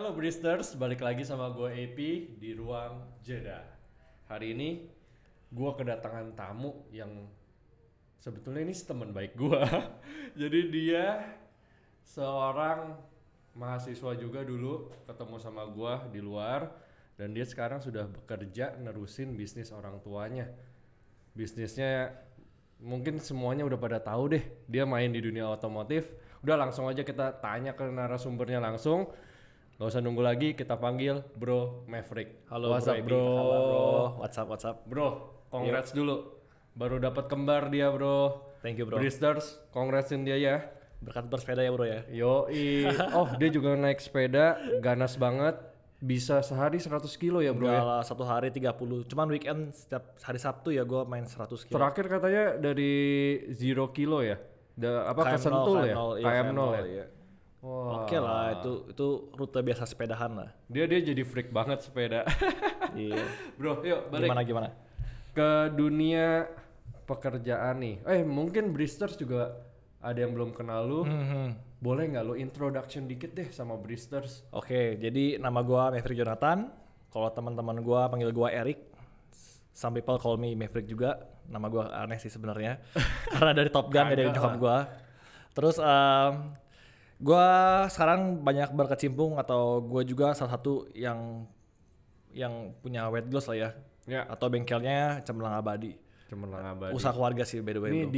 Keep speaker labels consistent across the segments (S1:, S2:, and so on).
S1: Halo Bristers, balik lagi sama gue AP di Ruang Jeda. Hari ini gue kedatangan tamu yang sebetulnya ini teman baik gue. Jadi dia seorang mahasiswa juga dulu, ketemu sama gue di luar, dan dia sekarang sudah bekerja nerusin bisnis orang tuanya. Bisnisnya mungkin semuanya udah pada tahu deh, dia main di dunia otomotif. Udah langsung aja kita tanya ke narasumbernya langsung. Gak usah nunggu lagi, kita panggil Bro Maverick.
S2: Halo
S1: What's up,
S2: Bro.
S1: bro?
S2: Halo bro. What's up?
S1: Bro, congrats dulu. Baru dapat kembar dia, bro.
S2: Thank you bro.
S1: Bristers, congratsin dia ya.
S2: Berkat bersepeda ya bro ya.
S1: Yoi. Oh, dia juga naik sepeda, ganas banget. Bisa sehari 100 kilo ya, bro
S2: Enggak
S1: ya?
S2: lah, satu hari 30. Cuman weekend setiap hari Sabtu ya gue main 100 kilo.
S1: Terakhir katanya dari 0 kilo ya? Apa
S2: KM0,
S1: kesentul ya?
S2: KM0, iya,
S1: KM0 ya?
S2: iya.
S1: Wah.
S2: Oke lah, itu rute biasa sepedahan lah.
S1: Dia jadi freak banget sepeda.
S2: Iya.
S1: Bro, yuk balik
S2: Gimana?
S1: ke dunia pekerjaan nih. Mungkin Bristers juga ada yang belum kenal lu. Boleh nggak lu introduction dikit deh sama Bristers?
S2: Oke, jadi nama gue Maverick Jonathan. Kalau teman-teman gue panggil gue Eric. Some people call me Maverick juga. Nama gue aneh sih sebenarnya. Karena dari Top Gun dari nyokap gue. Terus gue sekarang banyak berkecimpung atau gue juga salah satu yang punya wet gloves lah ya.
S1: Ya.
S2: Atau bengkelnya Cemerlang Abadi.
S1: Cemerlang Abadi.
S2: Usaha keluarga sih by the way
S1: Ini
S2: bro.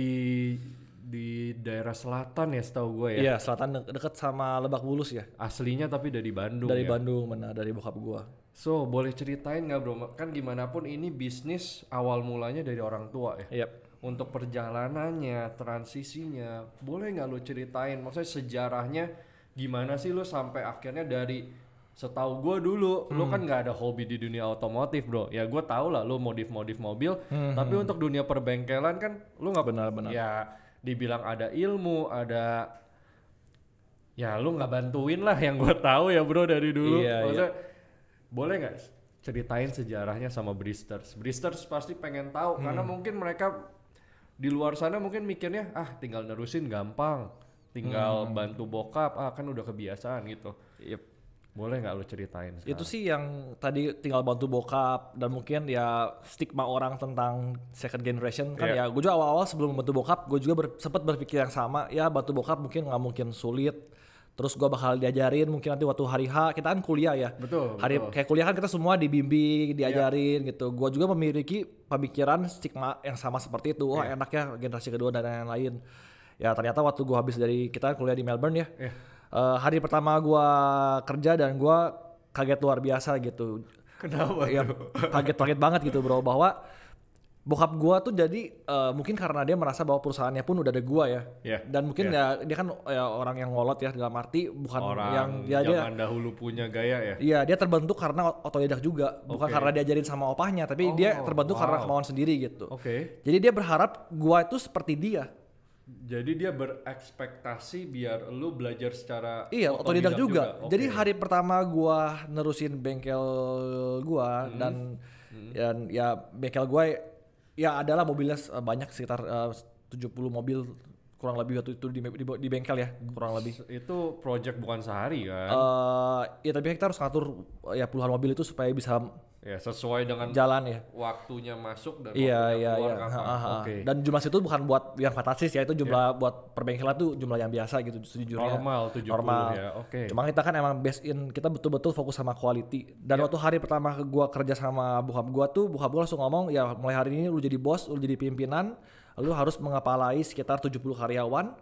S1: di daerah selatan ya setahu gue ya.
S2: Iya selatan deket sama Lebak Bulus ya.
S1: Aslinya tapi dari Bandung
S2: Dari
S1: ya.
S2: Bandung benar dari bokap gue.
S1: So boleh ceritain nggak bro? Kan gimana pun ini bisnis awal mulanya dari orang tua ya.
S2: Yep.
S1: Untuk perjalanannya, transisinya, boleh nggak lu ceritain? Maksudnya sejarahnya gimana sih lu sampai akhirnya dari setahu gue dulu, lu kan nggak ada hobi di dunia otomotif bro. Ya gue tau lah lu modif modif, tapi untuk dunia perbengkelan kan lu nggak
S2: Benar.
S1: ya dibilang ada ilmu, ada ya lu nggak bantuin lah yang gue tahu ya bro dari dulu.
S2: Iya.
S1: Maksudnya boleh nggak ceritain sejarahnya sama Bristers? Bristers pasti pengen tahu karena mungkin mereka di luar sana mungkin mikirnya tinggal nerusin gampang, tinggal bantu bokap, kan udah kebiasaan gitu.
S2: Yep.
S1: Boleh nggak lu ceritain sekarang?
S2: Itu sih yang tadi tinggal bantu bokap dan mungkin ya stigma orang tentang second generation kan ya. Gue juga awal-awal sebelum membantu bokap, gue juga sempat berpikir yang sama. Ya bantu bokap mungkin nggak mungkin sulit. Terus gue bakal diajarin mungkin nanti waktu hari H kita kan kuliah ya.
S1: Betul.
S2: Kayak kuliah kan kita semua dibimbing, diajarin gitu. Gue juga memiliki pemikiran stigma yang sama seperti itu. Wah enak ya generasi kedua dan lain-lain. Ya ternyata waktu gue habis dari kita kan kuliah di Melbourne ya. Hari pertama gue kerja dan gue kaget luar biasa gitu.
S1: Kenapa?
S2: Ya, kaget banget gitu bro bahwa bokap gue tuh jadi mungkin karena dia merasa bahwa perusahaannya pun udah ada gue ya. Dan mungkin ya dia kan ya, orang yang ngolot ya dalam arti bukan
S1: Orang
S2: yang dia
S1: zaman dahulu punya gaya ya.
S2: Iya dia terbentuk karena otodidak juga bukan karena diajarin sama opahnya tapi dia terbentuk karena kemauan sendiri gitu. Jadi dia berharap gue itu seperti dia.
S1: Jadi dia berekspektasi biar lu belajar secara
S2: otodidak juga. Jadi hari pertama gua nerusin bengkel gua dan ya bengkel gua ya adalah mobilnya banyak sekitar 70 mobil kurang lebih waktu itu di bengkel ya kurang lebih.
S1: Itu project bukan sehari kan?
S2: Ya tapi kita harus ngatur ya puluhan mobil itu supaya bisa
S1: ya sesuai dengan
S2: jalan ya.
S1: Waktunya masuk dan
S2: Iya.
S1: waktunya keluar kapan.
S2: Dan jumlah situ bukan buat yang fantastis ya, itu jumlah buat perbengkelan tuh jumlah yang biasa gitu sejujurnya.
S1: Normal 70 ya.
S2: Cuma kita kan emang based in kita betul-betul fokus sama quality. Dan waktu hari pertama gua kerja sama bokap gua langsung ngomong ya mulai hari ini lu jadi bos, lu jadi pimpinan, lu harus mengepalai sekitar 70 karyawan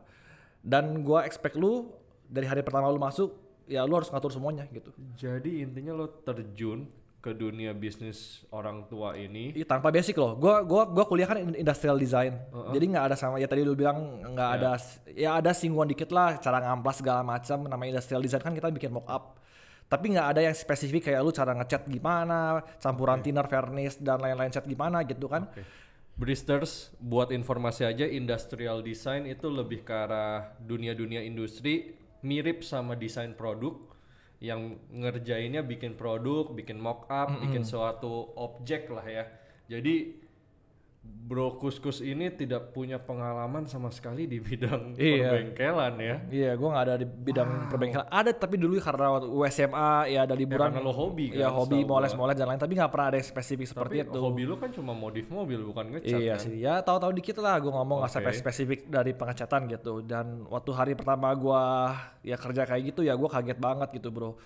S2: dan gua expect lu dari hari pertama lu masuk ya lu harus ngatur semuanya gitu.
S1: Jadi intinya lo terjun ke dunia bisnis orang tua ini
S2: tanpa basic loh. Gua kuliah kan industrial design. Jadi nggak ada sama ya tadi lu bilang nggak ada ya ada singgungan dikit lah cara ngamplas segala macam namanya industrial design kan kita bikin mock up. Tapi nggak ada yang spesifik kayak lu cara ngecat gimana, campuran thinner, varnish dan lain-lain cat gimana gitu kan.
S1: Bristers buat informasi aja industrial design itu lebih ke arah dunia industri mirip sama desain produk. Yang ngerjainnya bikin produk, bikin mock up, bikin suatu objek lah ya. Jadi Bro Kuskus ini tidak punya pengalaman sama sekali di bidang
S2: Iya.
S1: perbengkelan ya.
S2: Iya, gue nggak ada di bidang perbengkelan. Ada tapi dulu karena waktu SMA ya ada liburan.
S1: karena lo hobi
S2: Ya
S1: kan,
S2: hobi
S1: setahu
S2: moles-moles dan lain. Tapi nggak pernah ada yang spesifik seperti
S1: Tapi
S2: itu.
S1: hobi lo kan cuma modif mobil bukan ngecat
S2: Iya
S1: kan?
S2: sih, ya tahu-tahu dikit lah gue ngomong nggak sampai
S1: Oke.
S2: spesifik dari pengecatan gitu. Dan waktu hari pertama gue ya kerja kayak gitu ya gue kaget banget gitu bro.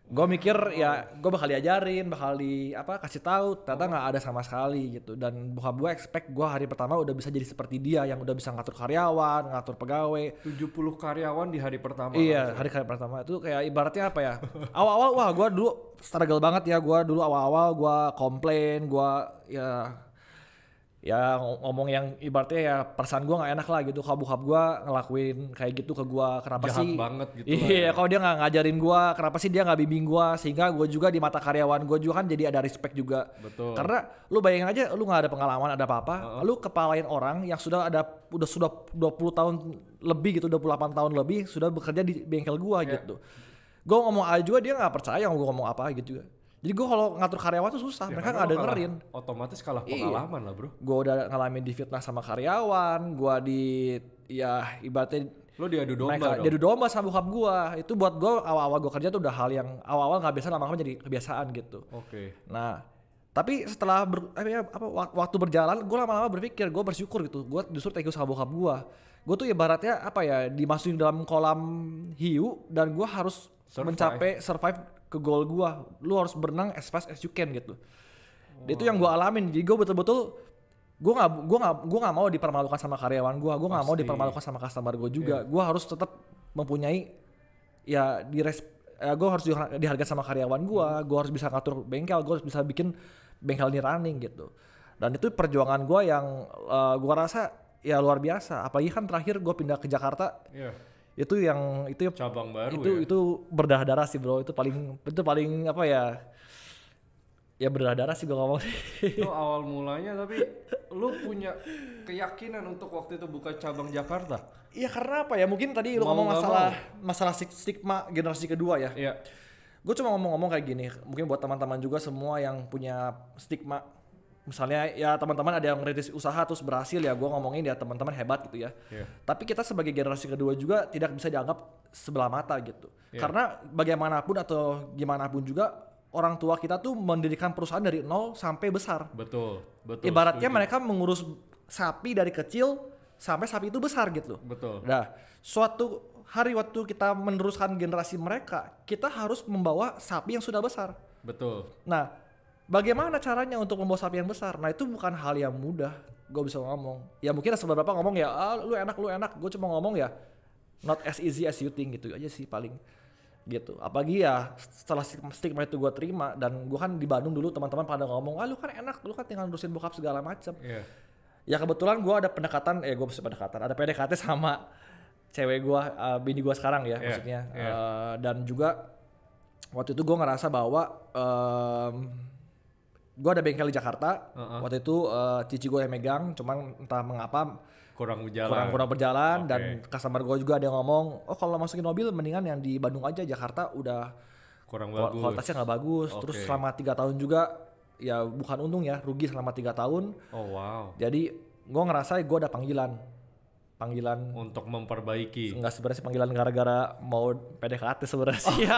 S2: Gue mikir ya gue bakal diajarin, bakal kasih tahu, ternyata nggak ada sama sekali gitu. Dan bokap gue expect gue hari pertama udah bisa jadi seperti dia yang udah bisa ngatur karyawan, ngatur pegawai.
S1: 70 karyawan di hari pertama.
S2: Iya,
S1: langsung.
S2: hari pertama itu kayak ibaratnya apa ya? Awal-awal wah gue dulu struggle banget ya, gue dulu awal-awal gue komplain, gue ya ngomong yang ibaratnya ya perasaan gue nggak enak lah gitu. Kalau bokap gue ngelakuin kayak gitu ke gue, kenapa
S1: Jahat
S2: sih?
S1: banget gitu
S2: Iya,
S1: lah ya.
S2: kalau dia nggak ngajarin gue, kenapa sih dia nggak bimbing gue? Sehingga gue juga di mata karyawan gue juga kan jadi ada respect juga.
S1: Betul.
S2: Karena lu bayangin aja, lu nggak ada pengalaman ada apa-apa, lu kepalain orang yang sudah 20 tahun lebih gitu, 28 tahun lebih sudah bekerja di bengkel gue gitu. Gue ngomong aja juga dia nggak percaya yang gue ngomong apa gitu juga. Jadi gue kalau ngatur karyawan tuh susah, mereka
S1: karena
S2: nggak
S1: lo
S2: dengerin.
S1: Otomatis kalah
S2: Iya.
S1: pengalaman lah bro.
S2: Gue udah ngalamin difitnah sama karyawan, gue ya ibaratnya
S1: Lo diadu domba
S2: mereka
S1: dong.
S2: diadu domba sama bokap gue. Itu buat gue awal-awal gue kerja tuh udah hal yang awal-awal nggak biasa, lama-lama jadi kebiasaan gitu.
S1: Oke.
S2: Nah, tapi setelah waktu berjalan, gue lama-lama berpikir, gue bersyukur gitu. Gue justru thank you sama bokap gue. Gue tuh ibaratnya dimasukin dalam kolam hiu dan gue harus survive ke goal gue. Lu harus berenang as fast as you can gitu. Itu yang gue alamin. Jadi gue betul-betul gue nggak mau dipermalukan sama karyawan gue nggak mau dipermalukan sama customer gue juga. Gue harus tetap mempunyai gue harus dihargai sama karyawan gue harus bisa ngatur bengkel, gue harus bisa bikin bengkel ini running gitu. Dan itu perjuangan gue yang gue rasa ya luar biasa. Apalagi kan terakhir gue pindah ke Jakarta,
S1: Iya.
S2: itu
S1: Cabang baru
S2: itu berdarah-darah sih bro. Itu paling ya berdarah-darah sih gue ngomong.
S1: Itu awal mulanya, tapi lu punya keyakinan untuk waktu itu buka cabang Jakarta?
S2: Iya karena apa ya, mungkin tadi lu
S1: Mau
S2: ngomong
S1: nggak
S2: masalah stigma generasi kedua ya.
S1: Iya.
S2: Gue cuma ngomong kayak gini, mungkin buat teman-teman juga semua yang punya stigma, misalnya ya teman-teman ada yang merintis usaha terus berhasil, ya gue ngomongin ya teman-teman hebat gitu ya.
S1: Iya.
S2: Tapi kita sebagai generasi kedua juga tidak bisa dianggap sebelah mata gitu.
S1: Iya.
S2: Karena bagaimanapun atau gimana pun juga orang tua kita tuh mendirikan perusahaan dari nol sampai besar.
S1: Betul.
S2: Ibaratnya
S1: setuju.
S2: mereka mengurus sapi dari kecil sampai sapi itu besar gitu.
S1: Betul.
S2: Nah, suatu hari waktu kita meneruskan generasi mereka, kita harus membawa sapi yang sudah besar.
S1: Betul.
S2: Nah, bagaimana caranya untuk membawa sapi yang besar? Nah, itu bukan hal yang mudah. Gue bisa ngomong. Ya mungkin ada beberapa ngomong ya, lu enak. Gue cuma ngomong ya, not as easy as you think gitu aja sih paling. Gitu. Apalagi ya setelah stigma itu gue terima, dan gue kan di Bandung dulu teman-teman pada ngomong, lu kan enak, lu kan tinggal nerusin bokap segala macam.
S1: Iya.
S2: Ya kebetulan gue ada ada PDKT sama cewek gue, bini gue sekarang ya, maksudnya. Dan juga waktu itu gue ngerasa bahwa gue ada bengkel di Jakarta. Waktu itu cici gue yang megang, cuman entah mengapa
S1: Kurang
S2: berjalan. Dan customer gue juga ada yang ngomong, kalau masukin mobil mendingan yang di Bandung aja, Jakarta udah
S1: kurang bagus.
S2: kualitasnya nggak bagus. Terus selama 3 tahun juga ya bukan untung ya, rugi selama 3 tahun.
S1: Oh wow.
S2: Jadi gue ngerasa gue ada panggilan
S1: Untuk memperbaiki.
S2: nggak sebenarnya sih panggilan gara-gara mau PDKT sebenarnya sih.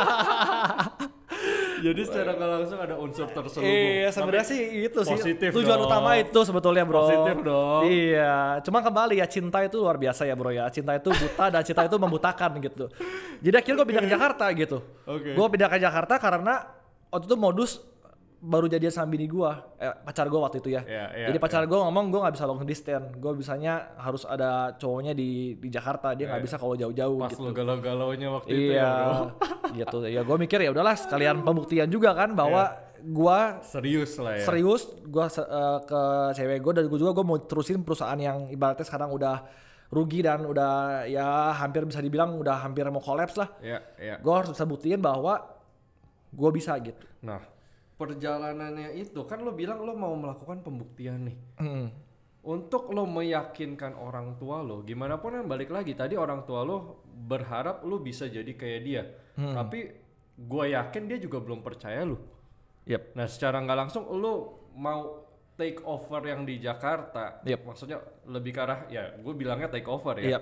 S1: Jadi secara nggak langsung ada unsur terselubung.
S2: Iya sebenarnya
S1: Tapi
S2: sih itu sih
S1: positif
S2: tujuan
S1: dong.
S2: utama itu sebetulnya bro.
S1: Positif dong.
S2: Iya, cuma kembali ya, cinta itu luar biasa ya bro ya. Cinta itu buta dan cinta itu membutakan gitu. Jadi akhirnya gue pindah ke Jakarta gitu.
S1: Oke.
S2: Gue pindah ke Jakarta karena waktu itu modus baru jadian sama bini gue, pacar gue waktu itu ya. Jadi pacar gue ngomong gue nggak bisa long distance, gue bisanya harus ada cowoknya di Jakarta, dia nggak bisa kalau jauh-jauh
S1: Pas
S2: gitu.
S1: lo galau-galaunya waktu itu ya bro.
S2: Gitu. Ya gue mikir ya udahlah sekalian pembuktian juga kan bahwa gue
S1: Serius lah ya.
S2: serius, gue ke cewek gue, dan gue juga mau terusin perusahaan yang ibaratnya sekarang udah rugi dan udah ya hampir bisa dibilang udah hampir mau kolaps lah.
S1: Iya.
S2: Gue harus bisa buktiin bahwa gue bisa gitu.
S1: Nah, perjalanannya itu kan lo bilang lo mau melakukan pembuktian nih. Untuk lo meyakinkan orang tua lo, gimana pun yang balik lagi tadi orang tua lo berharap lo bisa jadi kayak dia. Tapi gue yakin dia juga belum percaya lo.
S2: Yep.
S1: Nah, secara nggak langsung lo mau take over yang di Jakarta,
S2: Yep.
S1: maksudnya lebih ke arah ya, gue bilangnya take over ya.
S2: Iya,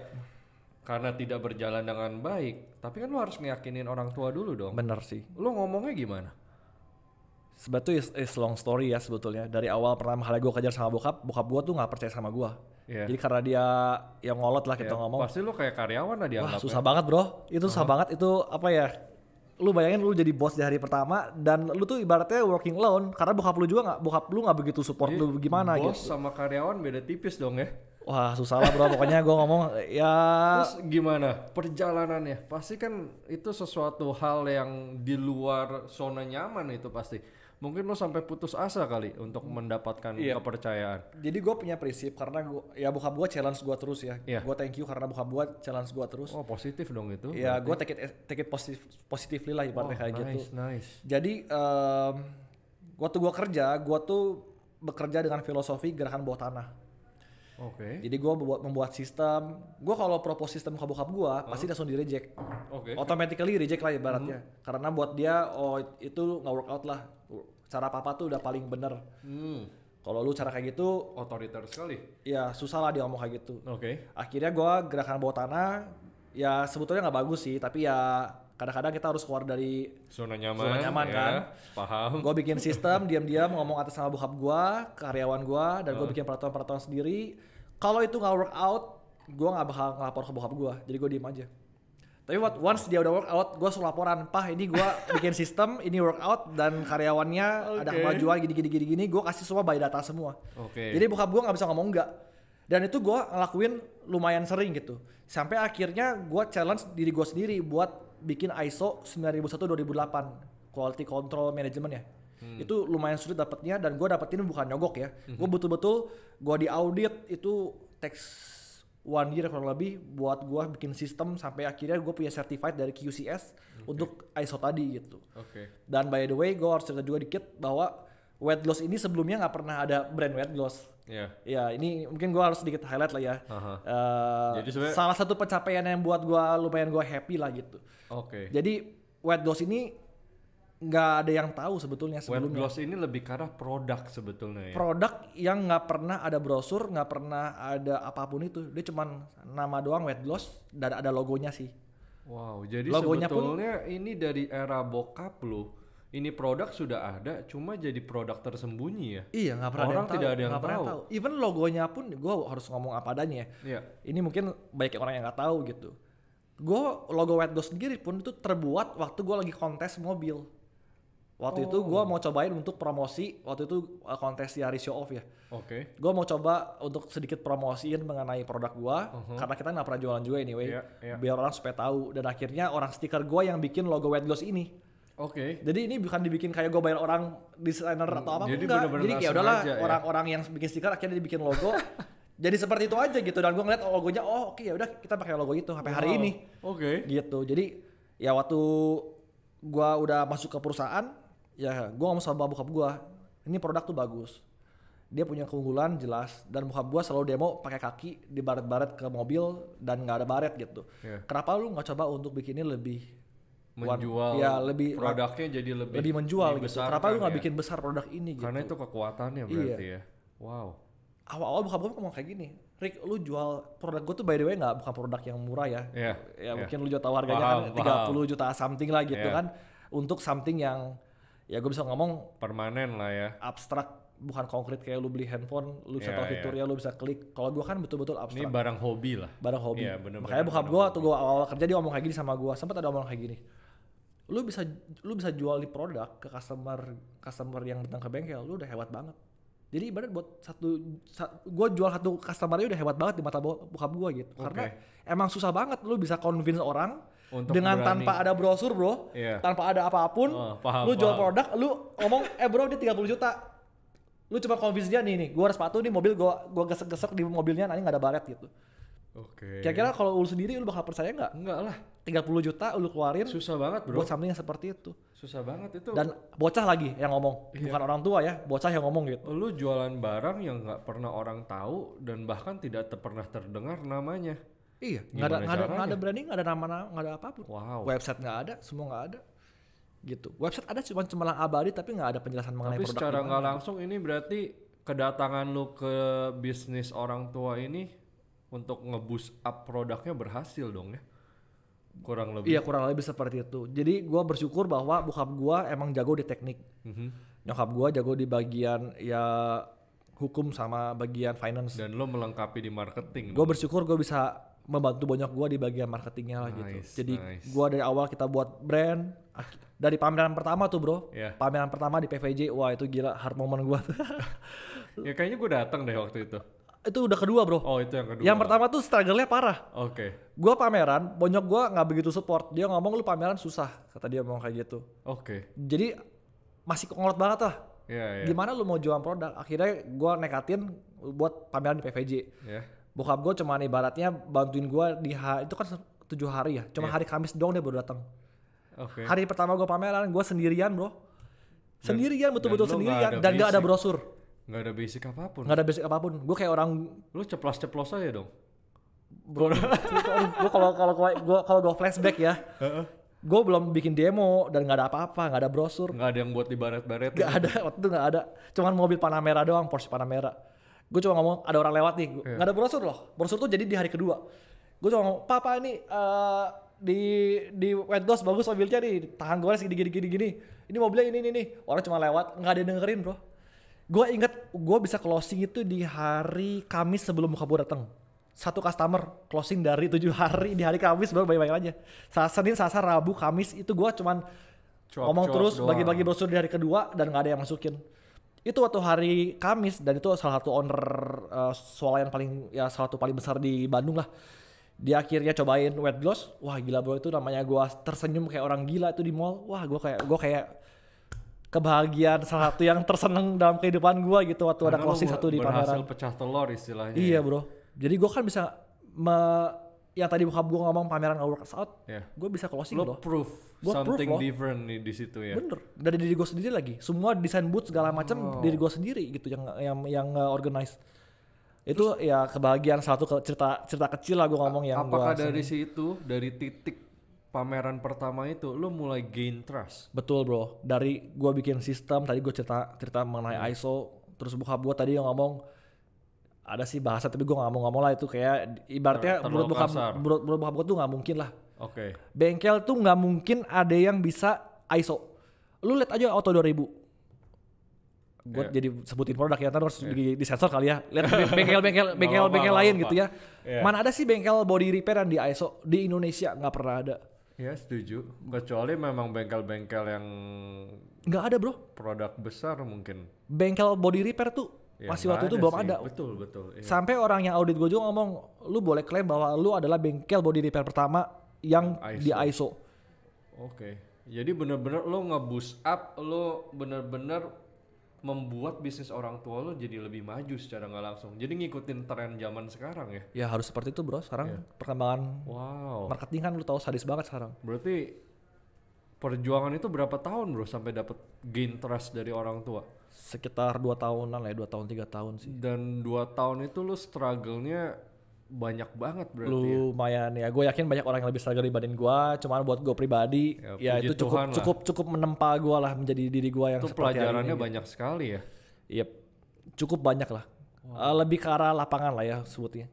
S1: Karena tidak berjalan dengan baik, tapi kan lu harus ngeyakinin orang tua dulu dong.
S2: bener sih.
S1: Lu ngomongnya gimana?
S2: Sebetulnya is long story ya sebetulnya. Dari awal pertama kali gue kejar sama bokap gue tuh nggak percaya sama gue.
S1: Iya.
S2: Jadi karena dia yang ngolot lah kita
S1: Ya,
S2: ngomong.
S1: pasti lu kayak karyawan lah
S2: Wah
S1: dianggapnya.
S2: susah banget bro. Itu susah banget. Itu apa ya? Lu bayangin lu jadi bos di hari pertama dan lu tuh ibaratnya working alone karena bokap lu juga bokap lu nggak begitu support
S1: Jadi,
S2: lu gimana
S1: bos
S2: gitu.
S1: sama karyawan beda tipis dong ya.
S2: Wah susah lah bro. Pokoknya gue ngomong ya
S1: Terus gimana perjalanannya? Pasti kan itu sesuatu hal yang di luar zona nyaman itu pasti. Mungkin lo sampai putus asa kali untuk mendapatkan
S2: Iya.
S1: kepercayaan.
S2: jadi gue punya prinsip karena ya bokap gue challenge gue terus ya.
S1: Iya.
S2: Gue thank you karena bokap gue challenge gue terus.
S1: Oh positif dong itu.
S2: Ya gue take it positively lah ibaratnya kayak gitu.
S1: Nice.
S2: Jadi waktu gue kerja, gue tuh bekerja dengan filosofi gerakan bawah tanah.
S1: Oke.
S2: Jadi gue membuat sistem. Gue kalau propose sistem ke bokap gue, pasti langsung di reject.
S1: Oke.
S2: Automatically reject lah ibaratnya. Karena buat dia, oh itu nggak work out lah. Cara papa tuh udah paling bener. Kalau lu cara kayak gitu,
S1: Otoriter sekali.
S2: ya susah lah dia ngomong kayak gitu.
S1: Oke.
S2: Akhirnya gue gerakan bawah tanah, ya sebetulnya nggak bagus sih. Tapi ya kadang-kadang kita harus keluar dari
S1: Zona nyaman.
S2: Zona nyaman,
S1: ya,
S2: kan?
S1: Paham.
S2: gue bikin sistem diam-diam ngomong atas sama bokap gue, karyawan gue, dan gue bikin peraturan-peraturan sendiri. Kalau itu nggak work out, gue nggak bakal ngelapor ke bokap gue, jadi gue diem aja. Tapi once dia udah work out, gue selalu laporan, Pah ini gue bikin sistem, ini work out dan karyawannya ada
S1: Oke.
S2: kemajuan gini, gue kasih semua by data semua.
S1: Oke.
S2: Jadi bokap gue nggak bisa ngomong enggak. Dan itu gue ngelakuin lumayan sering gitu. Sampai akhirnya gue challenge diri gue sendiri buat bikin ISO 9001-2008 Quality Control Management ya. Itu lumayan sulit dapetnya dan gue dapetin bukan nyogok ya. Gue betul-betul gue diaudit itu teks 1 year kurang lebih buat gue bikin sistem sampai akhirnya gue punya certified dari QCS untuk ISO tadi gitu.
S1: Oke.
S2: Dan by the way gue harus cerita juga dikit bahwa weight loss ini sebelumnya nggak pernah ada brand weight loss.
S1: Ya.
S2: Ya ini mungkin gue harus sedikit highlight lah ya.
S1: Aha.
S2: Jadi
S1: Jadi sebenarnya-
S2: salah satu pencapaian yang buat gue lumayan gue happy lah gitu.
S1: Oke.
S2: Jadi weight loss ini nggak ada yang tahu sebetulnya
S1: Weight
S2: sebelumnya.
S1: loss ini lebih ke arah produk sebetulnya ya.
S2: Produk yang nggak pernah ada brosur, nggak pernah ada apapun itu. Dia cuman nama doang weight loss dan ada logonya sih.
S1: Wow, jadi
S2: Logonya
S1: sebetulnya ini dari era bokap lo. Ini produk sudah ada, cuma jadi produk tersembunyi ya.
S2: Iya nggak pernah
S1: Orang
S2: ada yang
S1: tidak ada yang
S2: nggak pernah
S1: tahu.
S2: Even logonya pun gue harus ngomong apa adanya.
S1: Iya.
S2: Ini mungkin banyak orang yang nggak tahu gitu. Gue logo weight loss sendiri pun itu terbuat waktu gue lagi kontes mobil. Waktu itu gue mau cobain untuk promosi, waktu itu kontes Yaris Show Off ya.
S1: Oke.
S2: Gue mau coba untuk sedikit promosiin mengenai produk gue, karena kita nggak pernah jualan juga anyway,
S1: Iya, iya.
S2: biar orang supaya tahu. Dan akhirnya orang stiker gue yang bikin logo weight loss ini.
S1: Oke.
S2: Jadi ini bukan dibikin kayak gue bayar orang desainer atau apa,
S1: jadi
S2: enggak.
S1: bener-bener
S2: Jadi kayak
S1: langsung
S2: udahlah
S1: aja ya?
S2: orang-orang yang bikin stiker akhirnya dibikin logo. Jadi seperti itu aja gitu. Dan gue ngeliat logonya, oh oke ya udah kita pakai logo itu sampai hari
S1: Wow.
S2: ini.
S1: Oke.
S2: Gitu. Jadi ya waktu gua udah masuk ke perusahaan, ya gua ngomong sama bokap gua, ini produk tuh bagus. Dia punya keunggulan jelas dan bokap gua selalu demo pakai kaki di baret-baret ke mobil dan nggak ada baret gitu.
S1: Iya.
S2: Kenapa lu nggak coba untuk bikinnya lebih
S1: Menjual
S2: ya lebih
S1: produknya jadi lebih
S2: menjual gitu.
S1: dibesarkan
S2: Kenapa lu nggak
S1: ya?
S2: bikin besar produk ini gitu?
S1: Karena itu kekuatannya berarti ya. Wow.
S2: Awal-awal bokap gua ngomong kayak gini, Rick, lu jual produk gua tuh by the way nggak bukan produk yang murah ya.
S1: Iya.
S2: Ya mungkin lu jual tahu harganya
S1: Paham,
S2: kan 30 juta something lah gitu
S1: Iya.
S2: kan. Untuk something yang ya gue bisa ngomong
S1: Permanen lah ya.
S2: abstrak, bukan konkret kayak lu beli handphone, lu bisa
S1: Iya,
S2: tahu
S1: iya.
S2: fiturnya, lu bisa klik. Kalau gua kan betul-betul
S1: Ini
S2: abstrak,
S1: barang hobi lah.
S2: barang hobi.
S1: Iya, bener-bener
S2: Makanya bokap
S1: barang
S2: gua
S1: hobi.
S2: tuh gua awal-awal kerja dia ngomong kayak gini sama gua. Sempat ada ngomong kayak gini. Lu bisa jual di produk ke customer yang datang ke bengkel, lu udah hebat banget. Jadi ibarat buat gua jual satu customer udah hebat banget di mata bokap gua gitu. Karena emang susah banget lu bisa convince orang
S1: Untuk
S2: dengan
S1: berani.
S2: tanpa ada brosur, bro.
S1: Iya.
S2: Tanpa ada apapun.
S1: Oh, paham,
S2: lu jual
S1: paham.
S2: produk, lu ngomong, bro dia 30 juta. Lu coba convince dia nih, gua ada sepatu nih mobil gua gesek-gesek di mobilnya nanti nggak ada baret gitu.
S1: Oke.
S2: Kira-kira kalau lu sendiri lu bakal percaya nggak?
S1: Enggak lah.
S2: 30 juta lu keluarin
S1: Susah banget, Bro.
S2: buat something yang seperti itu.
S1: Susah banget itu.
S2: Dan bocah lagi yang ngomong,
S1: Iya.
S2: bukan orang tua ya, bocah yang ngomong gitu.
S1: Lu jualan barang yang nggak pernah orang tahu dan bahkan tidak pernah terdengar namanya.
S2: Iya,
S1: Gimana
S2: nggak ada
S1: caranya?
S2: branding, nggak ada nama, nggak ada apapun.
S1: Wow.
S2: Website nggak ada, semua nggak ada. Gitu. Website ada cuma cemerlang abadi tapi nggak ada penjelasan mengenai
S1: Tapi
S2: produk.
S1: secara
S2: gimana.
S1: nggak langsung ini berarti kedatangan lu ke bisnis orang tua ini untuk nge-boost up produknya berhasil dong ya? Kurang lebih.
S2: Iya kurang lebih seperti itu. Jadi gue bersyukur bahwa bokap gue emang jago di teknik. Nyokap gue jago di bagian ya hukum sama bagian finance.
S1: Dan lo melengkapi di marketing.
S2: Gue bersyukur gue bisa membantu banyak gue di bagian marketingnya lah gitu. Jadi gue dari awal kita buat brand. Dari pameran pertama tuh bro. Pameran pertama di PVJ. Wah itu gila hard moment gue.
S1: Ya kayaknya gue datang deh waktu itu.
S2: Itu udah kedua bro.
S1: Oh itu yang kedua.
S2: Yang pertama tuh struggle-nya parah.
S1: Oke.
S2: Gue pameran, bonyok gue nggak begitu support. Dia ngomong lu pameran susah, kata dia ngomong kayak gitu.
S1: Oke.
S2: Jadi masih ngolot banget lah.
S1: Iya.
S2: Gimana lu mau jualan produk? Akhirnya gue nekatin buat pameran di PVJ. Bokap gue cuman ibaratnya bantuin gue di itu kan 7 hari ya. Cuma hari Kamis doang dia baru datang. Hari pertama gue pameran, gue sendirian bro. Sendirian, betul-betul sendirian. Dan gak ada brosur.
S1: Gak ada basic apapun.
S2: Gak ada basic apapun. Gue kayak orang.
S1: Lu ceplos-ceplos aja dong.
S2: Bro, gue kalau gue flashback ya. Gue belum bikin demo dan nggak ada apa-apa, nggak ada brosur.
S1: Nggak ada yang buat dibaret-baret.
S2: Nggak ada, waktu itu nggak ada. Cuman mobil Panamera doang, Porsche Panamera. Gue cuma ngomong ada orang lewat nih, nggak ada brosur loh. Brosur tuh jadi di hari kedua. Gue cuma ngomong, Papa ini di wet dose bagus mobilnya nih, tahan gue gini. Ini mobilnya ini. Orang cuma lewat, nggak ada yang dengerin bro. Gue inget gue bisa closing itu di hari Kamis sebelum buka gue datang. 1 customer closing dari 7 hari di hari Kamis baru bayar aja. Senin, Selasa, Rabu, Kamis itu gue cuman ngomong terus doang. Bagi-bagi brosur di hari kedua dan nggak ada yang masukin. Itu waktu hari Kamis dan itu salah satu owner swalayan paling ya salah satu paling besar di Bandung lah. Dia akhirnya cobain wet gloss. Wah gila bro, itu namanya gue tersenyum kayak orang gila itu di mall. Wah gue kayak kebahagiaan salah satu yang terseneng dalam kehidupan gue gitu waktu karena ada closing satu di pameran.
S1: Berhasil pecah telur istilahnya.
S2: Iya bro. Jadi gue kan bisa yang tadi bokap gue ngomong pameran nggak works out, gue bisa closing loh.
S1: Proof something different nih di situ ya.
S2: Bener. Dari diri gue sendiri lagi. Semua desain booth segala macam diri gue sendiri gitu yang organize. Itu ya kebahagiaan satu cerita kecil lah gue ngomong yang.
S1: Apakah dari situ dari titik pameran pertama itu lo mulai gain trust?
S2: Betul bro. Dari gue bikin sistem tadi gue cerita mengenai ISO, terus bokap gue tadi yang ngomong ada sih bahasa tapi gue nggak mau ngomong lah itu kayak ibaratnya menurut bokap gue tuh nggak mungkin lah. Bengkel tuh nggak mungkin ada yang bisa ISO. Lu lihat aja Auto 2000. Gue jadi sebutin produk ya, harus di sensor kali ya. Lihat bengkel lain gitu ya. Mana ada sih bengkel body repair yang di ISO di Indonesia, nggak pernah ada.
S1: Ya setuju. Kecuali memang bengkel-bengkel yang
S2: nggak ada bro.
S1: Produk besar mungkin.
S2: Bengkel body repair tuh ya, masih waktu itu belum ada.
S1: Betul. Iya.
S2: Sampai orang yang audit gue juga ngomong, lu boleh klaim bahwa lu adalah bengkel body repair pertama yang di ISO.
S1: Jadi bener-bener lu nge-boost up, lu bener-bener membuat bisnis orang tua lu jadi lebih maju secara nggak langsung. Jadi ngikutin tren zaman sekarang ya. Ya
S2: harus seperti itu bro. Sekarang perkembangan marketing kan lu tahu sadis banget sekarang.
S1: Berarti perjuangan itu berapa tahun bro sampai dapet gain trust dari orang tua?
S2: Sekitar 2 tahunan lah ya, 2 tahun 3 tahun sih.
S1: Dan 2 tahun itu lu struggle-nya banyak banget berarti.
S2: Lumayan ya, gue yakin banyak orang yang lebih struggle dibanding gue. Cuman buat gue pribadi ya itu cukup menempa gue lah menjadi diri gue yang
S1: itu
S2: seperti
S1: pelajarannya
S2: hari ini,
S1: banyak sekali ya.
S2: Iya, cukup banyak lah. Lebih ke arah lapangan lah ya sebutnya.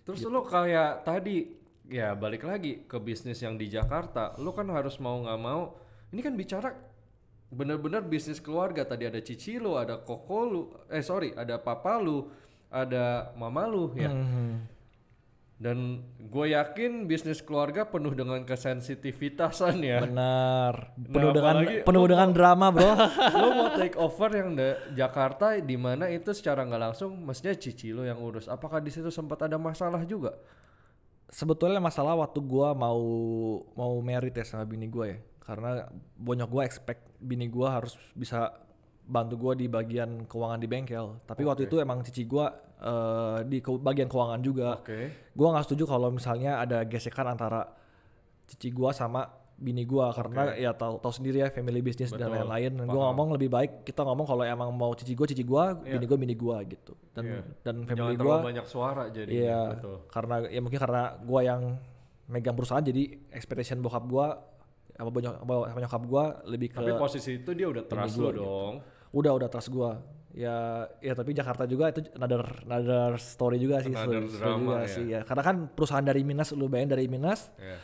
S1: Terus lu kayak tadi ya balik lagi ke bisnis yang di Jakarta, lu kan harus mau nggak mau. Ini kan bicara bener-bener bisnis keluarga. Tadi ada cici lu, ada koko lu, ada papa lu, ada mama lu ya. Dan gue yakin bisnis keluarga penuh dengan kesensitivitasan ya.
S2: Benar. Penuh dengan drama bro.
S1: Lo mau take over yang Jakarta di mana itu secara nggak langsung mestinya cici lo yang urus. Apakah di situ sempat ada masalah juga?
S2: Sebetulnya masalah waktu gue mau married ya sama bini gue ya. Karena bonyok gue expect bini gue harus bisa bantu gue di bagian keuangan di bengkel. Tapi waktu itu emang cici gue di bagian keuangan juga. Gue nggak setuju kalau misalnya ada gesekan antara cici gue sama bini gue karena ya tahu sendiri ya family business dan lain-lain. Gue ngomong lebih baik kita ngomong kalau emang mau cici gue, bini gue gitu. Dan family gue
S1: banyak suara jadi.
S2: Iya. Karena ya mungkin karena gue yang megang perusahaan jadi expectation bokap gue apa nyokap gue lebih ke.
S1: Tapi posisi itu dia udah trust lo dong.
S2: Udah trust gua. Ya tapi Jakarta juga itu another story juga sih.
S1: Another
S2: story
S1: drama
S2: juga
S1: ya.
S2: sih ya. Karena kan perusahaan dari minus, lu bayangin dari minus.
S1: Yeah.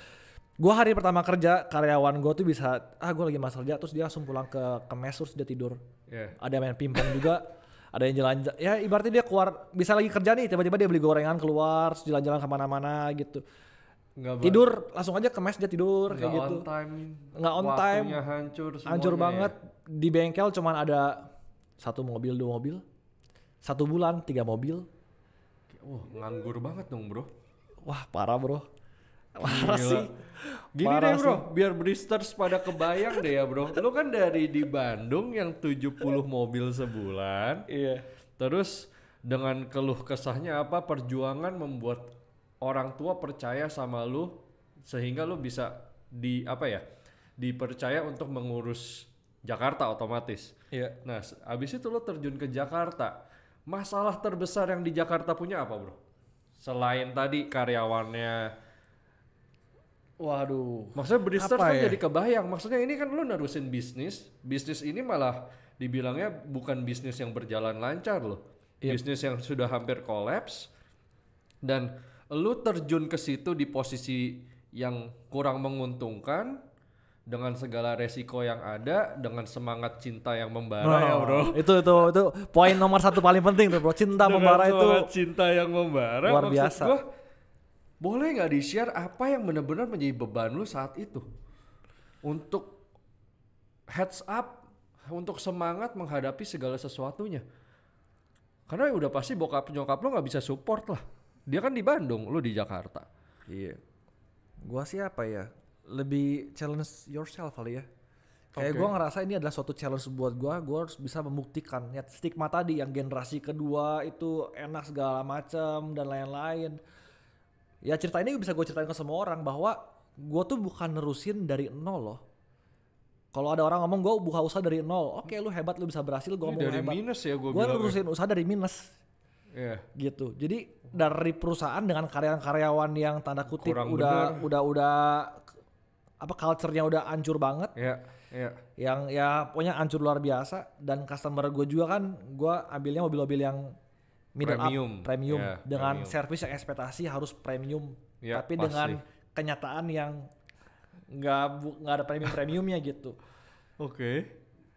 S2: Gua hari pertama kerja, karyawan gua tuh bisa, gua lagi masuk kerja, terus dia langsung pulang ke mes, terus dia tidur.
S1: Yeah.
S2: Ada main pingpong juga, ada yang jalan, ya ibaratnya dia keluar, bisa lagi kerja nih, tiba-tiba dia beli gorengan keluar, terus jalan-jalan kemana-mana gitu. Tidur, langsung aja ke mes dia tidur, kayak gitu. Nggak on time,
S1: waktunya
S2: hancur banget. Di bengkel cuman ada 1 mobil, 2 mobil, 1 bulan 3 mobil.
S1: Wah, nganggur banget dong bro.
S2: Wah parah bro. Parah sih.
S1: Gini
S2: Parah
S1: deh bro, biar Bristers pada kebayang deh ya bro. Lu kan dari di Bandung yang 70 mobil sebulan.
S2: Iya.
S1: Terus dengan keluh kesahnya apa, perjuangan membuat orang tua percaya sama lu sehingga lu bisa dipercaya untuk mengurus Jakarta otomatis.
S2: Iya.
S1: Nah, abis itu lu terjun ke Jakarta. Masalah terbesar yang di Jakarta punya apa bro? Selain tadi karyawannya.
S2: Waduh.
S1: Maksudnya Bristers kan
S2: ya?
S1: jadi kebayang. Maksudnya ini kan lu nerusin bisnis. Bisnis ini malah dibilangnya bukan bisnis yang berjalan lancar loh.
S2: Yep.
S1: Bisnis yang sudah hampir kolaps. Dan lu terjun ke situ di posisi yang kurang menguntungkan. Dengan segala resiko yang ada. Dengan semangat cinta yang membara ya bro.
S2: Itu poin nomor 1 paling penting tuh bro. Cinta membara itu.
S1: Dengan semangat cinta yang membara.
S2: Luar
S1: maksud
S2: biasa.
S1: Gua, boleh gak di-share apa yang benar-benar menjadi beban lu saat itu? Untuk heads up, untuk semangat menghadapi segala sesuatunya. Karena udah pasti bokap nyokap lu gak bisa support lah. Dia kan di Bandung, lu di Jakarta.
S2: Iya. Gua sih apa ya? Lebih challenge yourself kali ya. Kayak gua ngerasa ini adalah suatu challenge buat gua harus bisa membuktikan. Ya, stigma tadi yang generasi kedua itu enak segala macam dan lain-lain. Ya cerita ini bisa gue ceritain ke semua orang bahwa gue tuh bukan nerusin dari nol loh. Kalau ada orang ngomong gue buka usaha dari nol, oke lu hebat, lu bisa berhasil, gue ngomong
S1: dari
S2: hebat.
S1: minus ya gue
S2: bilang. Gue nerusin usaha dari minus.
S1: Yeah.
S2: Gitu. Jadi dari perusahaan dengan karyawan-karyawan yang tanda kutip
S1: kurang
S2: udah culture-nya udah hancur banget.
S1: Iya, yeah.
S2: Yang ya pokoknya hancur luar biasa, dan customer gue juga kan gue ambilnya mobil-mobil yang premium yeah, dengan servis yang ekspektasi harus premium, yeah, tapi pasti. Dengan kenyataan yang nggak ada premiumnya gitu.
S1: Oke.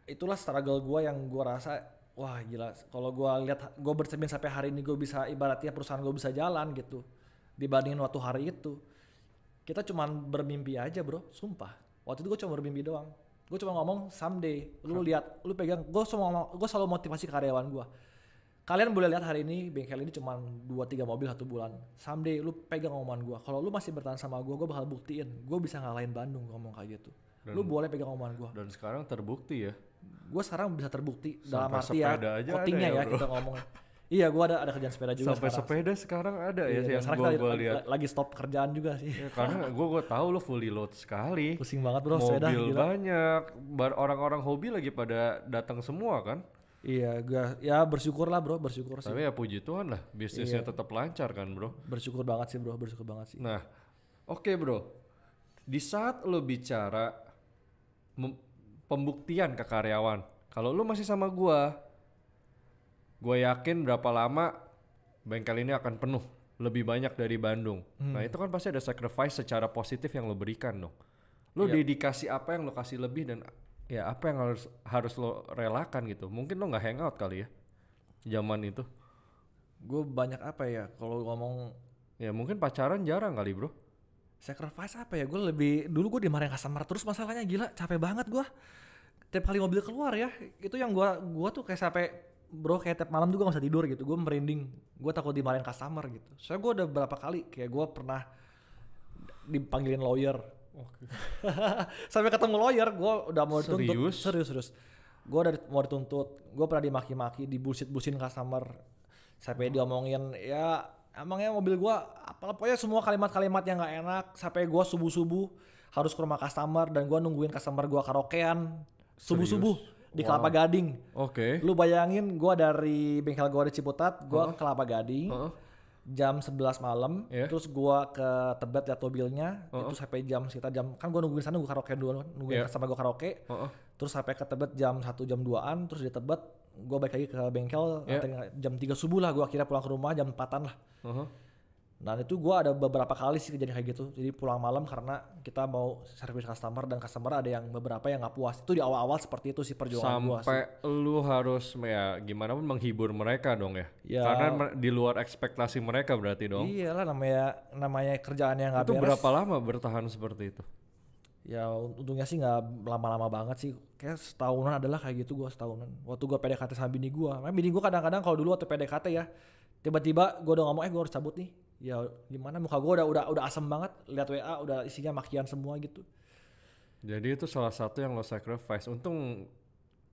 S2: Itulah struggle gue yang gue rasa wah gila. Kalau gue lihat gue bercermin sampai hari ini gue bisa ibaratnya perusahaan gue bisa jalan gitu dibandingin waktu hari itu. Kita cuman bermimpi aja bro, sumpah. Waktu itu gue cuma bermimpi doang. Gue cuma ngomong someday, lu lihat, lu pegang. Gue selalu motivasi karyawan gue. Kalian boleh lihat hari ini bengkel ini cuma 2-3 mobil 1 bulan. Someday lu pegang omongan gue. Kalau lu masih bertahan sama gue bakal buktiin. Gue bisa ngalahin Bandung ngomong kayak gitu. Lu boleh pegang omongan gue.
S1: Dan sekarang terbukti ya.
S2: Gue sekarang bisa terbukti
S1: sampai
S2: dalam arti ya coatingnya ya kita ngomongnya. Iya gue ada kerjaan sepeda juga
S1: sampai
S2: sekarang.
S1: Sepeda sekarang ada ya yang gue lihat.
S2: Lagi stop kerjaan juga sih.
S1: Ya, karena gue tahu lu fully load sekali.
S2: Pusing banget bro
S1: mobil
S2: sepeda.
S1: Mobil banyak. Orang-orang hobi lagi pada datang semua kan.
S2: Iya, ya bersyukur lah bro, bersyukur sih.
S1: Tapi ya puji Tuhan lah, bisnisnya tetap lancar kan bro.
S2: Bersyukur banget sih bro, bersyukur banget sih.
S1: Nah, oke bro, di saat lo bicara pembuktian ke karyawan, kalau lo masih sama gue yakin berapa lama bengkel ini akan penuh, lebih banyak dari Bandung. Nah itu kan pasti ada sacrifice secara positif yang lo berikan dong. Lo dedikasi apa yang lo kasih lebih dan ya apa yang harus lo relakan gitu. Mungkin lo gak hangout kali ya zaman itu.
S2: Gue banyak apa ya kalau ngomong.
S1: Ya mungkin pacaran jarang kali bro.
S2: Sacrifice apa ya, dulu gue dimarahin customer terus, masalahnya gila capek banget gue. Tiap kali mobil keluar ya, itu yang gue tuh kayak sampai bro kayak tiap malam tuh gue gak bisa tidur gitu. Gue merinding, gue takut dimarahin customer gitu. Soalnya gue udah berapa kali kayak gue pernah dipanggilin lawyer. Okay. Sampai ketemu lawyer, gue udah mau dituntut. Serius. Gue udah mau dituntut. Gue pernah dimaki-maki, dibullshit-bullshin customer. Sampai diomongin, ya emangnya mobil gue, pokoknya semua kalimat-kalimat yang gak enak. Sampai gue subuh-subuh harus ke rumah customer dan gue nungguin customer gue karaokean subuh-subuh di Kelapa Gading.
S1: Oke.
S2: Lu bayangin, gue dari bengkel gue di Ciputat, gue ke Kelapa Gading. Jam 11 malam, terus gua ke Tebet liat mobilnya, itu sampai sekitar jam, kan gua nungguin sana, gua karaoke dulu, nungguin sama gua karaoke, terus sampai ke Tebet jam 1 jam 2-an, terus di Tebet gue balik lagi ke bengkel jam 3 subuh lah, gue akhirnya pulang ke rumah jam 4-an lah. Dan itu gue ada beberapa kali sih kejadian kayak gitu, jadi pulang malam karena kita mau servis customer dan customer ada yang beberapa yang nggak puas. Itu di awal-awal seperti itu sih perjuangan gue sih.
S1: Sampai lu harus ya gimana pun menghibur mereka dong ya. Karena di luar ekspektasi mereka berarti dong.
S2: Iyalah, namanya kerjaan yang nggak
S1: beres. Itu berapa lama bertahan seperti itu?
S2: Ya untungnya sih nggak lama-lama banget sih, kayak setahunan adalah kayak gitu. Gue setahunan waktu gue PDKT sama bini gue. Bini gue kadang-kadang kalau dulu waktu PDKT ya tiba-tiba gue udah ngomong gue harus cabut nih, ya gimana muka gue udah asem banget, lihat WA udah isinya makian semua gitu.
S1: Jadi itu salah satu yang lo sacrifice. Untung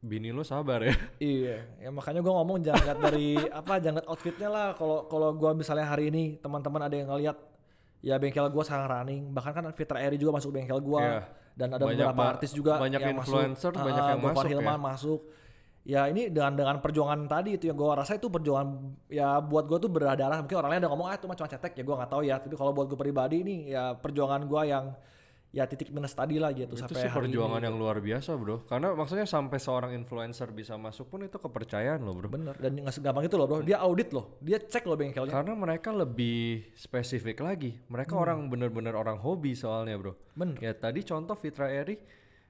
S1: bini lo sabar ya.
S2: Iya, ya makanya gue ngomong jangan lihat dari jangan lihat outfitnya lah. Kalau gue misalnya hari ini teman-teman ada yang ngeliat ya bengkel gue sangat running, bahkan kan Fitra Eri juga masuk bengkel gue, dan ada beberapa artis juga
S1: banyak
S2: yang
S1: influencer
S2: masuk,
S1: banyak yang masuk
S2: Hilman masuk. Ya ini dengan perjuangan tadi itu yang gue rasa itu perjuangan ya buat gue tuh berdarah. Mungkin orang lain ada ngomong itu cuma cetek ya, gue nggak tahu ya, tapi kalau buat gue pribadi ini ya perjuangan gue yang ya titik minus tadi lah gitu.
S1: Itu
S2: sampai
S1: sih perjuangan yang luar biasa bro, karena maksudnya sampai seorang influencer bisa masuk pun itu kepercayaan loh bro.
S2: Bener, dan nggak segampang itu loh bro, dia audit loh, dia cek loh bengkelnya.
S1: Karena mereka lebih spesifik lagi, mereka orang bener-bener orang hobi soalnya bro.
S2: Bener.
S1: Ya tadi contoh Fitra Eri,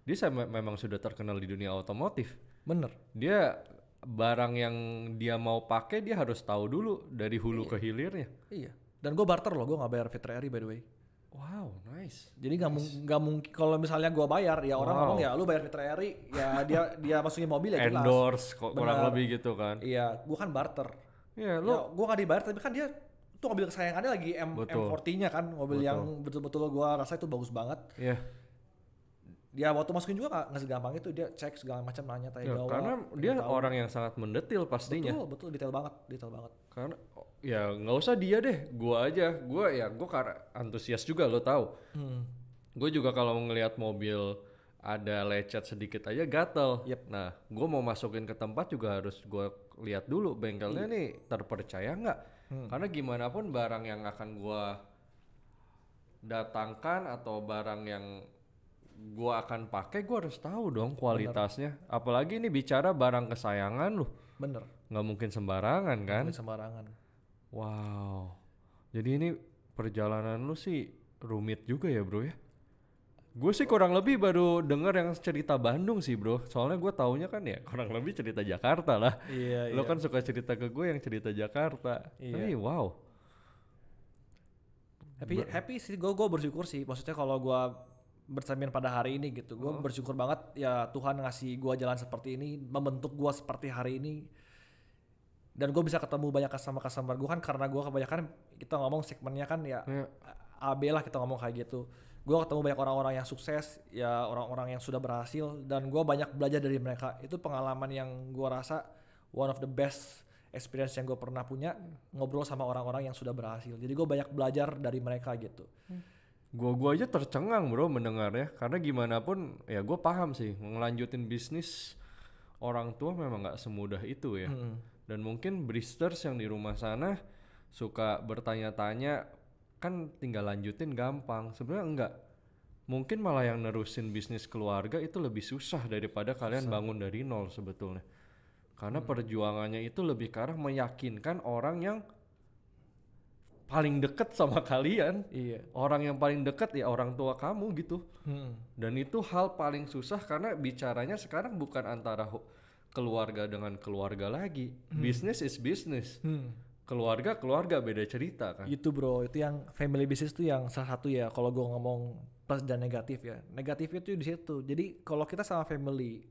S1: dia memang sudah terkenal di dunia otomotif.
S2: Bener.
S1: Dia barang yang dia mau pakai dia harus tahu dulu dari hulu ke hilirnya.
S2: Iya. Dan gue barter loh, gue nggak bayar Fitra Eri by the way.
S1: Wow, nice.
S2: Jadi nggak mungkin kalau misalnya gue bayar ya orang ngomong ya lu bayar Fitra Eri ya dia masukin mobil ya jelas.
S1: Endorse kurang lebih gitu kan.
S2: Iya, gue kan barter.
S1: Iya,
S2: ya, gue nggak dibayar tapi kan dia tuh mobil kesayangannya lagi M40-nya kan, mobil yang betul-betul gue rasa itu bagus banget.
S1: Iya.
S2: Dia waktu masukin juga nggak segampang itu, dia cek segala macam, nanya tanya jawab.
S1: Karena dia orang yang sangat mendetil pastinya.
S2: Betul detail banget.
S1: Karena ya nggak usah dia deh, gua aja, gue karena antusias juga lo tahu. Gue juga kalau ngelihat mobil ada lecet sedikit aja gatel. Nah, gue mau masukin ke tempat juga harus gue lihat dulu bengkelnya nih terpercaya nggak. Karena gimana pun barang yang akan gue datangkan atau barang yang gue akan pakai, gue harus tahu dong kualitasnya. Bener. Apalagi ini bicara barang kesayangan lu.
S2: Bener.
S1: Nggak mungkin sembarangan kan?
S2: Nggak sembarangan.
S1: Wow. Jadi ini perjalanan lu sih rumit juga ya bro ya? Gue sih kurang lebih baru denger yang cerita Bandung sih bro. Soalnya gue taunya kan ya kurang lebih cerita Jakarta lah.
S2: Iya.
S1: Lo kan suka cerita ke gue yang cerita Jakarta.
S2: Iya.
S1: Tapi wow.
S2: Happy sih, gue bersyukur sih. Maksudnya kalau gue bercermin pada hari ini gitu, gue bersyukur banget ya Tuhan ngasih gue jalan seperti ini, membentuk gue seperti hari ini, dan gue bisa ketemu banyak customer gue kan, karena gue kebanyakan kita ngomong segmennya kan ya AB lah, kita ngomong kayak gitu. Gue ketemu banyak orang-orang yang sukses ya, orang-orang yang sudah berhasil, dan gue banyak belajar dari mereka. Itu pengalaman yang gue rasa one of the best experience yang gue pernah punya, ngobrol sama orang-orang yang sudah berhasil. Jadi gue banyak belajar dari mereka gitu.
S1: Gue aja tercengang bro mendengarnya, karena gimana pun ya gue paham sih ngelanjutin bisnis orang tua memang nggak semudah itu ya. Dan mungkin Bristers yang di rumah sana suka bertanya-tanya kan tinggal lanjutin gampang, sebenarnya enggak. Mungkin malah yang nerusin bisnis keluarga itu lebih susah daripada kalian bangun dari nol sebetulnya. Karena perjuangannya itu lebih ke arah meyakinkan orang yang paling deket sama kalian.
S2: Iya.
S1: Orang yang paling deket ya orang tua kamu gitu. Dan itu hal paling susah karena bicaranya sekarang bukan antara keluarga dengan keluarga lagi. Business is business. Keluarga beda cerita kan.
S2: Itu bro, itu yang family business tuh yang salah satu ya, kalau gue ngomong plus dan negatif ya. Negatifnya tuh di situ. Jadi kalau kita sama family,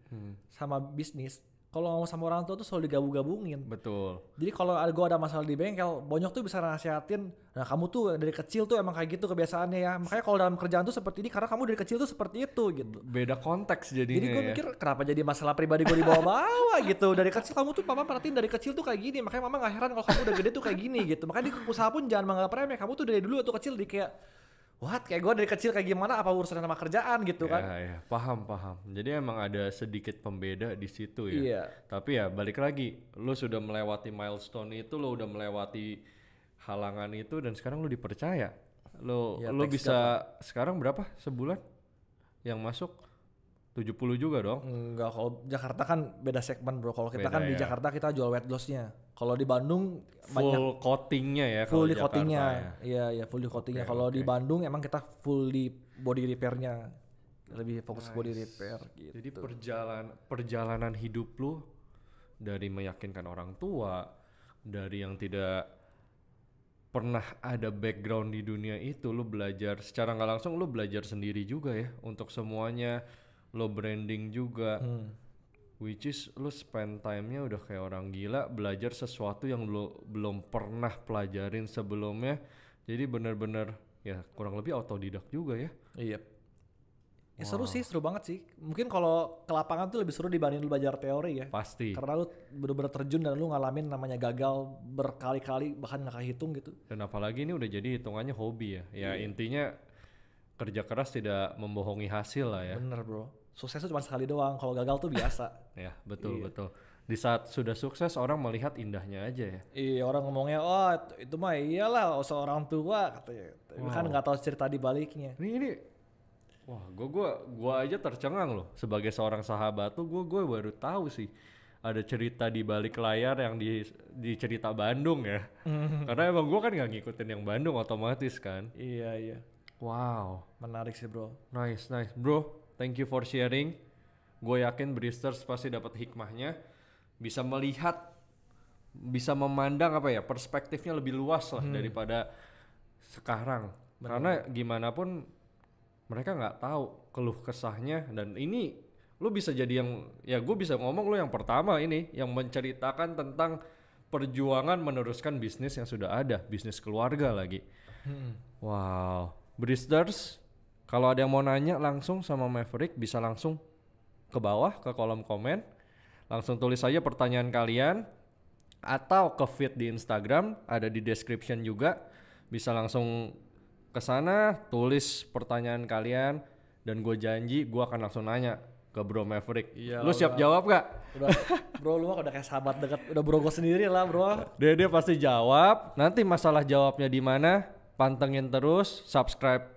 S2: sama bisnis, kalau ngomong sama orang tua tuh selalu digabung-gabungin.
S1: Betul.
S2: Jadi kalau gue ada masalah di bengkel, Bonyok tuh bisa nasihatin, nah kamu tuh dari kecil tuh emang kayak gitu kebiasaannya ya. Makanya kalau dalam kerjaan tuh seperti ini karena kamu dari kecil tuh seperti itu gitu.
S1: Beda konteks jadinya.
S2: Jadi gue mikir kenapa jadi masalah pribadi gue dibawa-bawa gitu. Dari kecil kamu tuh papa perhatiin dari kecil tuh kayak gini. Makanya mama gak heran kalau kamu udah gede tuh kayak gini gitu. Makanya di usaha pun jangan menganggap remeh. Kamu tuh dari dulu waktu kecil di kayak kayak gue dari kecil kayak gimana, apa urusan sama kerjaan gitu kan.
S1: Ya, paham. Jadi emang ada sedikit pembeda di situ ya.
S2: Iya.
S1: Tapi ya balik lagi, lo sudah melewati milestone itu, lo udah melewati halangan itu, dan sekarang lo dipercaya. Lo bisa sekarang berapa sebulan yang masuk? 70 juga dong.
S2: Enggak, kalau Jakarta kan beda segmen bro. Kalau kita
S1: Beda
S2: kan di
S1: ya.
S2: Jakarta kita jual weight loss-nya. Kalau di Bandung
S1: Full
S2: banyak
S1: coatingnya ya
S2: full
S1: kalau
S2: di
S1: Jakarta
S2: coatingnya.
S1: ya.
S2: Iya, iya full di coatingnya.
S1: Oke,
S2: Kalau di
S1: oke.
S2: Bandung emang kita full di body repair-nya. Lebih fokus body repair gitu.
S1: Jadi perjalanan hidup lu dari meyakinkan orang tua, dari yang tidak pernah ada background di dunia itu, lu belajar secara nggak langsung, lu belajar sendiri juga ya untuk semuanya, lo branding juga, which is lu spend time-nya udah kayak orang gila, belajar sesuatu yang lu belum pernah pelajarin sebelumnya, jadi bener-bener ya kurang lebih autodidak juga ya.
S2: Iya. Ya seru sih, seru banget sih. Mungkin kalau ke lapangan tuh lebih seru dibanding lu belajar teori ya.
S1: Pasti.
S2: Karena lu bener-bener terjun dan lu ngalamin namanya gagal berkali-kali bahkan nggak kehitung gitu.
S1: Dan apalagi ini udah jadi hitungannya hobi ya. Ya intinya kerja keras tidak membohongi hasil lah ya.
S2: Bener bro. Sukses tuh cuma sekali doang. Kalau gagal tuh biasa.
S1: Ya betul betul. Di saat sudah sukses orang melihat indahnya aja ya.
S2: Iya orang ngomongnya, oh itu mah iyalah seorang tua katanya. Tapi kan nggak tahu cerita di baliknya.
S1: Ini wah, gua aja tercengang loh sebagai seorang sahabat tuh gue baru tahu sih ada cerita di balik layar yang di cerita Bandung ya. Karena emang gua kan nggak ngikutin yang Bandung otomatis kan.
S2: Iya iya.
S1: Wow,
S2: Menarik sih bro.
S1: nice bro. Thank you for sharing. Gue yakin Bristers pasti dapat hikmahnya, bisa melihat, bisa memandang apa ya perspektifnya lebih luas lah daripada sekarang. Karena gimana pun mereka nggak tahu keluh kesahnya, dan ini lu bisa jadi yang ya gue bisa ngomong lu yang pertama ini yang menceritakan tentang perjuangan meneruskan bisnis yang sudah ada, bisnis keluarga lagi. Wow, Bristers, kalau ada yang mau nanya langsung sama Maverick bisa langsung ke bawah ke kolom komen, langsung tulis aja pertanyaan kalian atau ke feed di Instagram ada di description juga, bisa langsung ke sana tulis pertanyaan kalian dan gue janji gue akan langsung nanya ke Bro Maverick.
S2: Iya,
S1: Lu siap jawab gak?
S2: Udah, bro lu mah udah kayak sahabat dekat, udah bro gue sendiri lah bro.
S1: Dia pasti jawab. Nanti masalah jawabnya di mana? Pantengin terus, subscribe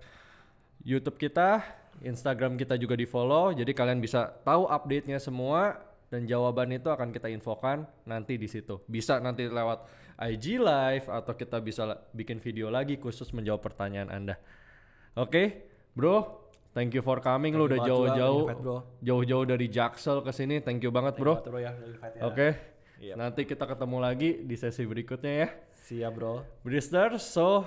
S1: YouTube kita, Instagram kita juga di follow. Jadi kalian bisa tahu update-nya semua dan jawaban itu akan kita infokan nanti di situ. Bisa nanti lewat IG live atau kita bisa bikin video lagi khusus menjawab pertanyaan Anda. Oke, bro. Thank you for coming. Lu udah jauh-jauh dari Jaksel ke sini. Thank you banget, bro. Oke. Nanti kita ketemu lagi di sesi berikutnya ya.
S2: Siap, bro.
S1: Bristers, so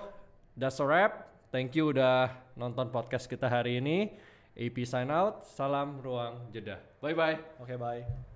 S1: that's a wrap. Thank you udah nonton podcast kita hari ini. AP sign out. Salam ruang jeda. Bye bye.
S2: Oke, bye.